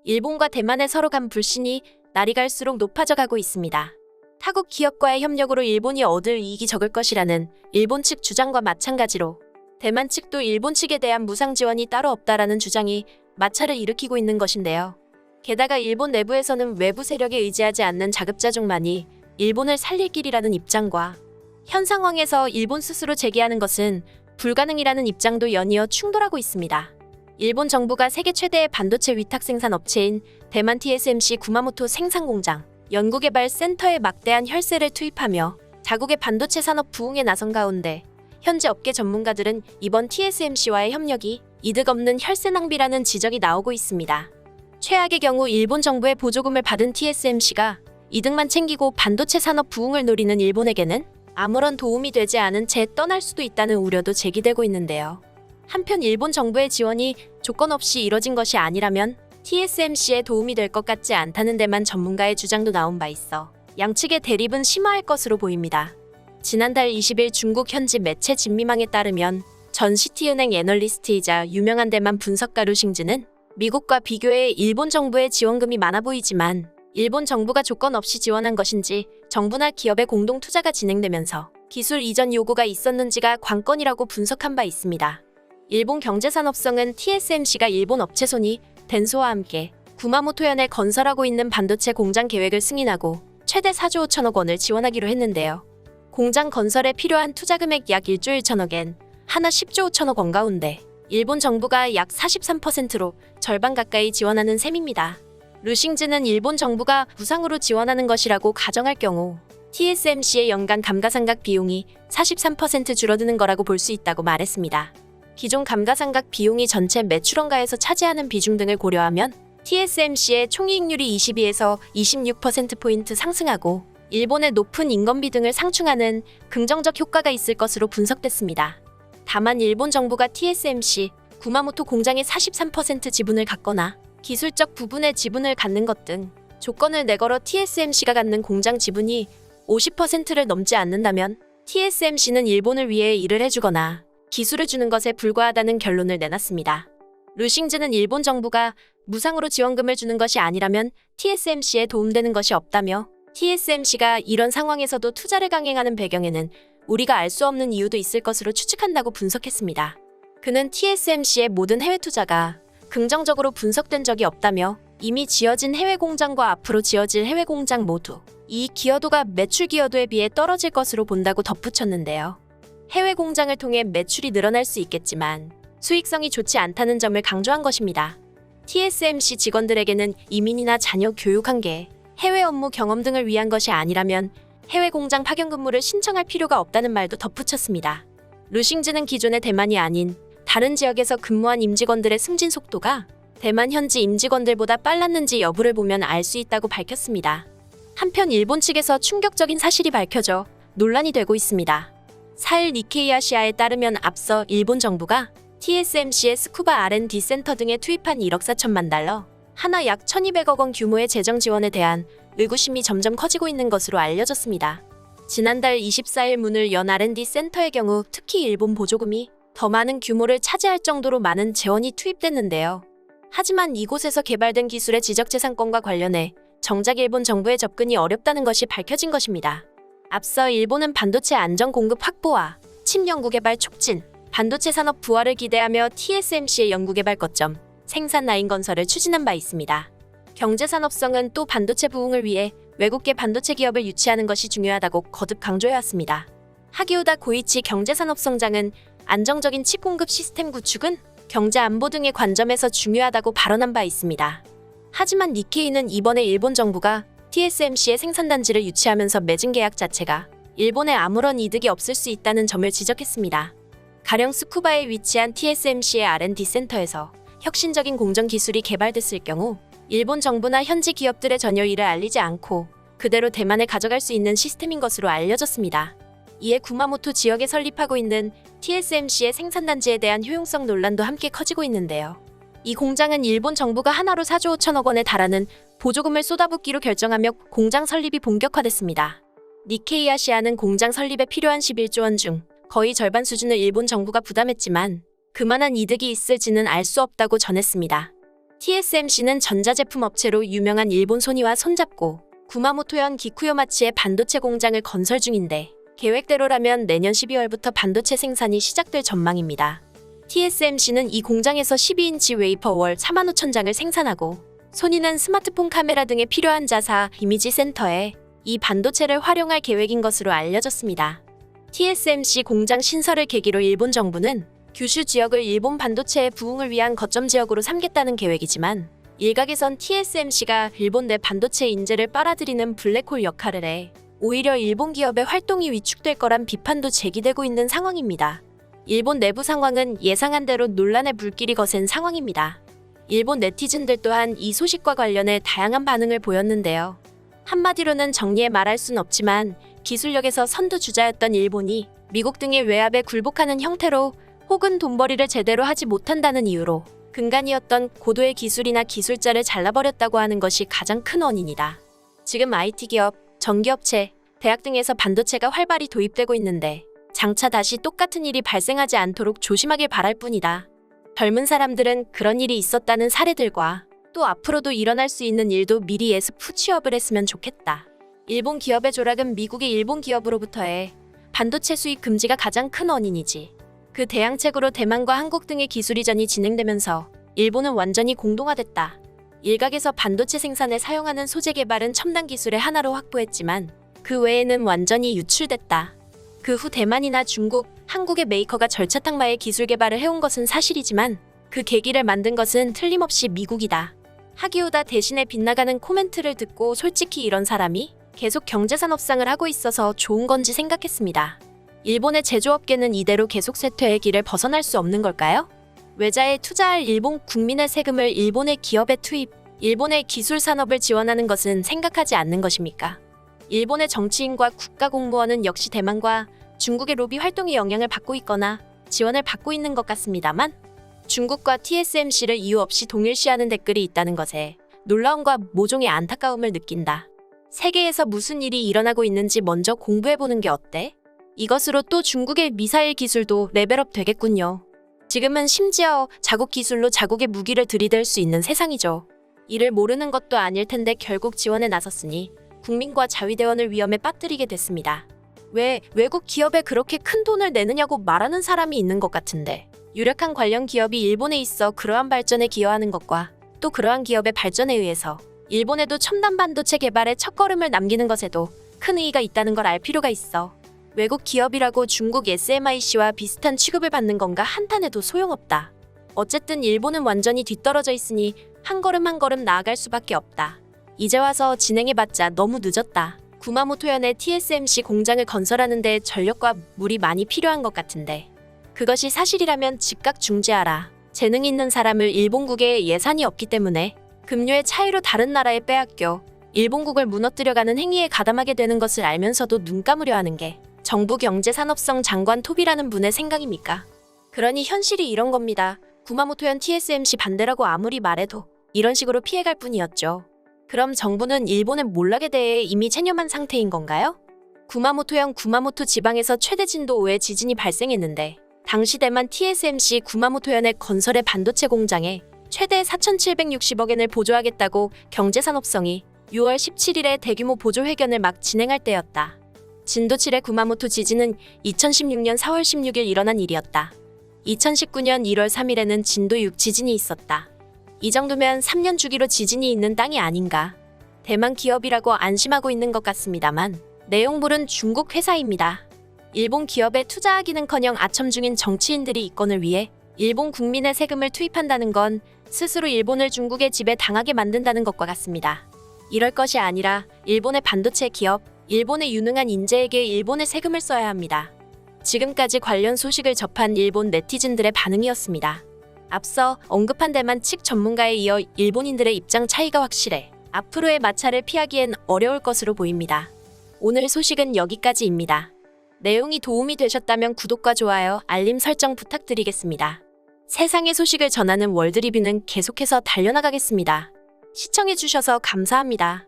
일본과 대만의 서로 간 불신이 날이 갈수록 높아져가고 있습니다. 타국 기업과의 협력으로 일본이 얻을 이익이 적을 것이라는 일본 측 주장과 마찬가지로 대만 측도 일본 측에 대한 무상 지원이 따로 없다라는 주장이 마찰을 일으키고 있는 것인데요. 게다가 일본 내부에서는 외부 세력에 의지하지 않는 자급자족만이 일본을 살릴 길이라는 입장과 현 상황에서 일본 스스로 재개하는 것은 불가능이라는 입장도 연이어 충돌하고 있습니다. 일본 정부가 세계 최대의 반도체 위탁 생산 업체인 대만 TSMC 구마모토 생산공장 연구개발센터에 막대한 혈세를 투입하며 자국의 반도체 산업 부흥에 나선 가운데 현재 업계 전문가들은 이번 TSMC와의 협력이 이득 없는 혈세 낭비라는 지적이 나오고 있습니다. 최악의 경우 일본 정부의 보조금을 받은 TSMC가 이득만 챙기고 반도체 산업 부흥을 노리는 일본에게는 아무런 도움이 되지 않은 채 떠날 수도 있다는 우려도 제기되고 있는데요. 한편 일본 정부의 지원이 조건 없이 이뤄진 것이 아니라면 TSMC에 도움이 될 것 같지 않다는 데만 전문가의 주장도 나온 바 있어 양측의 대립은 심화할 것으로 보입니다. 지난달 20일 중국 현지 매체 진미망에 따르면 전 시티은행 애널리스트이자 유명한 대만 분석가 류싱즈는 미국과 비교해 일본 정부의 지원금이 많아 보이지만 일본 정부가 조건 없이 지원한 것인지 정부나 기업의 공동 투자가 진행되면서 기술 이전 요구가 있었는지가 관건이라고 분석한 바 있습니다. 일본 경제산업성은 TSMC가 일본 업체 소니 덴소와 함께 구마모토현에 건설하고 있는 반도체 공장 계획을 승인하고 최대 4조 5천억 원을 지원하기로 했는데요. 공장 건설에 필요한 투자 금액 약 1조 1천억엔 하나 10조 5천억 원 가운데 일본 정부가 약 43%로 절반 가까이 지원하는 셈입니다. 류싱즈는 일본 정부가 무상으로 지원하는 것이라고 가정할 경우 TSMC의 연간 감가상각 비용이 43% 줄어드는 거라고 볼 수 있다고 말했습니다. 기존 감가상각 비용이 전체 매출원가에서 차지하는 비중 등을 고려하면 TSMC의 총이익률이 22에서 26%포인트 상승하고 일본의 높은 인건비 등을 상충하는 긍정적 효과가 있을 것으로 분석됐습니다. 다만 일본 정부가 TSMC 구마모토 공장의 43% 지분을 갖거나 기술적 부분의 지분을 갖는 것 등 조건을 내걸어 TSMC가 갖는 공장 지분이 50%를 넘지 않는다면 TSMC는 일본을 위해 일을 해주거나 기술을 주는 것에 불과하다는 결론을 내놨습니다. 류싱즈는 일본 정부가 무상으로 지원금을 주는 것이 아니라면 TSMC에 도움되는 것이 없다며 TSMC가 이런 상황에서도 투자를 강행하는 배경에는 우리가 알 수 없는 이유도 있을 것으로 추측한다고 분석했습니다. 그는 TSMC의 모든 해외 투자가 긍정적으로 분석된 적이 없다며 이미 지어진 해외 공장과 앞으로 지어질 해외 공장 모두 이익 기여도가 매출 기여도에 비해 떨어질 것으로 본다고 덧붙였는데요. 해외 공장을 통해 매출이 늘어날 수 있겠지만 수익성이 좋지 않다는 점을 강조한 것입니다. TSMC 직원들에게는 이민이나 자녀 교육 한계, 해외 업무 경험 등을 위한 것이 아니라면 해외 공장 파견 근무를 신청할 필요가 없다는 말도 덧붙였습니다. 류싱즈는 기존의 대만이 아닌 다른 지역에서 근무한 임직원들의 승진 속도가 대만 현지 임직원들보다 빨랐는지 여부를 보면 알 수 있다고 밝혔습니다. 한편 일본 측에서 충격적인 사실이 밝혀져 논란이 되고 있습니다. 4일 니케이 아시아에 따르면 앞서 일본 정부가 TSMC의 스쿠바 R&D 센터 등에 투입한 1억 4천만 달러, 하나 약 1,200억 원 규모의 재정 지원에 대한 의구심이 점점 커지고 있는 것으로 알려졌습니다. 지난달 24일 문을 연 R&D 센터의 경우 특히 일본 보조금이 더 많은 규모를 차지할 정도로 많은 재원이 투입됐는데요. 하지만 이곳에서 개발된 기술의 지적재산권과 관련해 정작 일본 정부의 접근이 어렵다는 것이 밝혀진 것입니다. 앞서 일본은 반도체 안정 공급 확보와 칩 연구개발 촉진, 반도체 산업 부활을 기대하며 TSMC의 연구개발 거점, 생산 라인 건설을 추진한 바 있습니다. 경제산업성은 또 반도체 부흥을 위해 외국계 반도체 기업을 유치하는 것이 중요하다고 거듭 강조해왔습니다. 하기우다 고이치 경제산업성장은 안정적인 칩 공급 시스템 구축은 경제 안보 등의 관점에서 중요하다고 발언한 바 있습니다. 하지만 니케이는 이번에 일본 정부가 TSMC의 생산단지를 유치하면서 맺은 계약 자체가 일본에 아무런 이득이 없을 수 있다는 점을 지적했습니다. 가령 스쿠바에 위치한 TSMC의 R&D 센터에서 혁신적인 공정 기술이 개발됐을 경우 일본 정부나 현지 기업들의 전혀 이를 알리지 않고 그대로 대만에 가져갈 수 있는 시스템인 것으로 알려졌습니다. 이에 구마모토 지역에 설립하고 있는 TSMC의 생산단지에 대한 효용성 논란도 함께 커지고 있는데요. 이 공장은 일본 정부가 하나로 4조 5천억 원에 달하는 보조금을 쏟아붓기로 결정하며 공장 설립이 본격화됐습니다. 니케이 아시아는 공장 설립에 필요한 11조 원 중 거의 절반 수준을 일본 정부가 부담했지만 그만한 이득이 있을지는 알 수 없다고 전했습니다. TSMC는 전자제품 업체로 유명한 일본 소니와 손잡고 구마모토현 기쿠요마치의 반도체 공장을 건설 중인데 계획대로라면 내년 12월부터 반도체 생산이 시작될 전망입니다. TSMC는 이 공장에서 12인치 웨이퍼 월 45,000장을 생산하고 소니는 스마트폰 카메라 등에 필요한 자사 이미지 센터에 이 반도체를 활용할 계획인 것으로 알려졌습니다. TSMC 공장 신설을 계기로 일본 정부는 규슈 지역을 일본 반도체의 부흥을 위한 거점 지역으로 삼겠다는 계획이지만 일각에선 TSMC가 일본 내 반도체 인재를 빨아들이는 블랙홀 역할을 해 오히려 일본 기업의 활동이 위축될 거란 비판도 제기되고 있는 상황입니다. 일본 내부 상황은 예상한 대로 논란의 불길이 거센 상황입니다. 일본 네티즌들 또한 이 소식과 관련해 다양한 반응을 보였는데요. 한마디로는 정리해 말할 순 없지만 기술력에서 선두주자였던 일본이 미국 등의 외압에 굴복하는 형태로 혹은 돈벌이를 제대로 하지 못한다는 이유로 근간이었던 고도의 기술이나 기술자를 잘라버렸다고 하는 것이 가장 큰 원인이다. 지금 IT 기업, 전기업체, 대학 등에서 반도체가 활발히 도입되고 있는데 장차 다시 똑같은 일이 발생하지 않도록 조심하길 바랄 뿐이다. 젊은 사람들은 그런 일이 있었다는 사례들과 또 앞으로도 일어날 수 있는 일도 미리 예습 후 취업을 했으면 좋겠다. 일본 기업의 조락은 미국의 일본 기업으로부터의 반도체 수입 금지가 가장 큰 원인이지. 그 대항책으로 대만과 한국 등의 기술 이전이 진행되면서 일본은 완전히 공동화됐다. 일각에서 반도체 생산에 사용하는 소재 개발은 첨단 기술의 하나로 확보했지만 그 외에는 완전히 유출됐다. 그 후 대만이나 중국, 한국의 메이커가 절차탕마의 기술 개발을 해온 것은 사실이지만 그 계기를 만든 것은 틀림없이 미국이다. 하기오다 대신에 빗나가는 코멘트를 듣고 솔직히 이런 사람이 계속 경제산업상을 하고 있어서 좋은 건지 생각했습니다. 일본의 제조업계는 이대로 계속 쇠퇴의 길을 벗어날 수 없는 걸까요? 외자에 투자할 일본 국민의 세금을 일본의 기업에 투입, 일본의 기술 산업을 지원하는 것은 생각하지 않는 것입니까? 일본의 정치인과 국가공무원은 역시 대만과 중국의 로비 활동에 영향을 받고 있거나 지원을 받고 있는 것 같습니다만 중국과 TSMC를 이유 없이 동일시하는 댓글이 있다는 것에 놀라움과 모종의 안타까움을 느낀다. 세계에서 무슨 일이 일어나고 있는지 먼저 공부해보는 게 어때? 이것으로 또 중국의 미사일 기술도 레벨업 되겠군요. 지금은 심지어 자국 기술로 자국의 무기를 들이댈 수 있는 세상이죠. 이를 모르는 것도 아닐 텐데 결국 지원에 나섰으니 국민과 자위대원을 위험에 빠뜨리게 됐습니다. 왜 외국 기업에 그렇게 큰 돈을 내느냐고 말하는 사람이 있는 것 같은데 유력한 관련 기업이 일본에 있어 그러한 발전에 기여하는 것과 또 그러한 기업의 발전에 의해서 일본에도 첨단 반도체 개발에 첫걸음을 남기는 것에도 큰 의의가 있다는 걸 알 필요가 있어. 외국 기업이라고 중국 SMIC와 비슷한 취급을 받는 건가 한탄해도 소용없다. 어쨌든 일본은 완전히 뒤떨어져 있으니 한 걸음 한 걸음 나아갈 수밖에 없다. 이제 와서 진행해봤자 너무 늦었다. 구마모토현의 TSMC 공장을 건설하는데 전력과 물이 많이 필요한 것 같은데 그것이 사실이라면 즉각 중지하라. 재능 있는 사람을 일본국에 예산이 없기 때문에 급료의 차이로 다른 나라에 빼앗겨 일본국을 무너뜨려가는 행위에 가담하게 되는 것을 알면서도 눈 감으려 하는 게 정부 경제산업성 장관 톱이라는 분의 생각입니까? 그러니 현실이 이런 겁니다. 구마모토현 TSMC 반대라고 아무리 말해도 이런 식으로 피해갈 뿐이었죠. 그럼 정부는 일본의 몰락에 대해 이미 체념한 상태인 건가요? 구마모토현 구마모토 지방에서 최대 진도 5의 지진이 발생했는데 당시 대만 TSMC 구마모토현의 건설의 반도체 공장에 최대 4,760억엔을 보조하겠다고 경제산업성이 6월 17일에 대규모 보조 회견을 막 진행할 때였다. 진도 7의 구마모토 지진은 2016년 4월 16일 일어난 일이었다. 2019년 1월 3일에는 진도 6 지진이 있었다. 이 정도면 3년 주기로 지진이 있는 땅이 아닌가. 대만 기업이라고 안심하고 있는 것 같습니다만 내용물은 중국 회사입니다. 일본 기업에 투자하기는커녕 아첨 중인 정치인들이 이권을 위해 일본 국민의 세금을 투입한다는 건 스스로 일본을 중국의 지배 당하게 만든다는 것과 같습니다. 이럴 것이 아니라 일본의 반도체 기업, 일본의 유능한 인재에게 일본의 세금을 써야 합니다. 지금까지 관련 소식을 접한 일본 네티즌들의 반응이었습니다. 앞서 언급한 대만 측 전문가에 이어 일본인들의 입장 차이가 확실해 앞으로의 마찰을 피하기엔 어려울 것으로 보입니다. 오늘 소식은 여기까지입니다. 내용이 도움이 되셨다면 구독과 좋아요, 알림 설정 부탁드리겠습니다. 세상의 소식을 전하는 월드리뷰는 계속해서 달려나가겠습니다. 시청해주셔서 감사합니다.